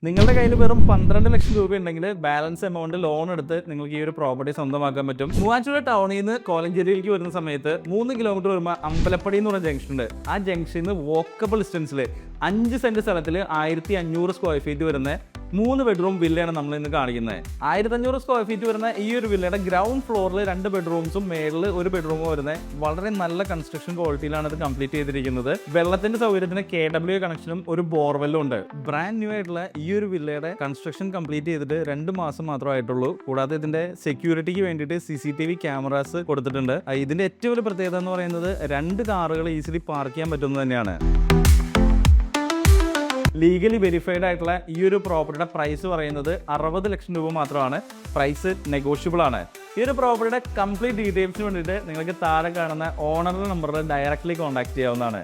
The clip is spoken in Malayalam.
നിങ്ങളുടെ കയ്യിൽ വെറും 12 ലക്ഷം രൂപ ഉണ്ടെങ്കിൽ ബാലൻസ് എമൗണ്ട് ലോൺ എടുത്ത് നിങ്ങൾക്ക് ഈ ഒരു പ്രോപ്പർട്ടി സ്വന്തമാക്കാൻ പറ്റും. മൂവാറ്റുപുഴ ടൗണിൽ നിന്ന് കോലഞ്ചേരിയിലേക്ക് വരുന്ന സമയത്ത് 3 കിലോമീറ്റർ വരുമ്പോൾ അമ്പലപ്പടി എന്ന് പറഞ്ഞ ജംഗ്ഷൻ ഉണ്ട്. ആ ജംഗ്ഷനിൽ നിന്ന് വോക്കബിൾ ഡിസ്റ്റൻസിൽ 5 സെന്റ് സ്ഥലത്തിൽ 1500 സ്ക്വയർ ഫീറ്റ് വരുന്ന 3 ബെഡ്റൂം വില്ലയാണ് നമ്മൾ ഇന്ന് കാണിക്കുന്നത്. 1500 സ്ക്വയർ ഫീറ്റ് വരുന്ന ഈ ഒരു വില്ലയുടെ ഗ്രൗണ്ട് ഫ്ലോറിൽ 2 ബെഡ്റൂംസും മേളിൽ 1 ബെഡ്റൂമും വരുന്നത് വളരെ നല്ല കൺസ്ട്രക്ഷൻ ക്വാളിറ്റിയിലാണ് ഇത് കംപ്ലീറ്റ് ചെയ്തിരിക്കുന്നത്. വെള്ളത്തിന്റെ സൗകര്യത്തിന് KW കണക്ഷനും ഒരു ബോർവെല്ലും ഉണ്ട്. ബ്രാൻഡ് ന്യൂ ആയിട്ടുള്ള ഈ ഒരു വില്ലയുടെ കൺസ്ട്രക്ഷൻ കംപ്ലീറ്റ് ചെയ്തിട്ട് 2 മാസം മാത്രമായിട്ടുള്ളൂ. കൂടാതെ ഇതിന്റെ സെക്യൂരിറ്റിക്ക് വേണ്ടിയിട്ട് CCTV ക്യാമറാസ് കൊടുത്തിട്ടുണ്ട്. ഇതിന്റെ ഏറ്റവും വലിയ പ്രത്യേകത എന്ന് പറയുന്നത് 2 കാറുകൾ ഈസിലി പാർക്ക് ചെയ്യാൻ പറ്റുന്നത് തന്നെയാണ്. ലീഗലി വെരിഫൈഡ് ആയിട്ടുള്ള ഈ ഒരു പ്രോപ്പർട്ടിയുടെ പ്രൈസ് പറയുന്നത് 60 ലക്ഷം രൂപ മാത്രമാണ്. പ്രൈസ് നെഗോഷ്യബിൾ ആണ്. ഈ ഒരു പ്രോപ്പർട്ടിയുടെ കംപ്ലീറ്റ് ഡീറ്റെയിൽസിന് വേണ്ടിയിട്ട് നിങ്ങൾക്ക് താഴെ കാണുന്ന ഓണറുടെ നമ്പറിൽ ഡയറക്റ്റ്ലി കോൺടാക്ട് ചെയ്യാവുന്നതാണ്.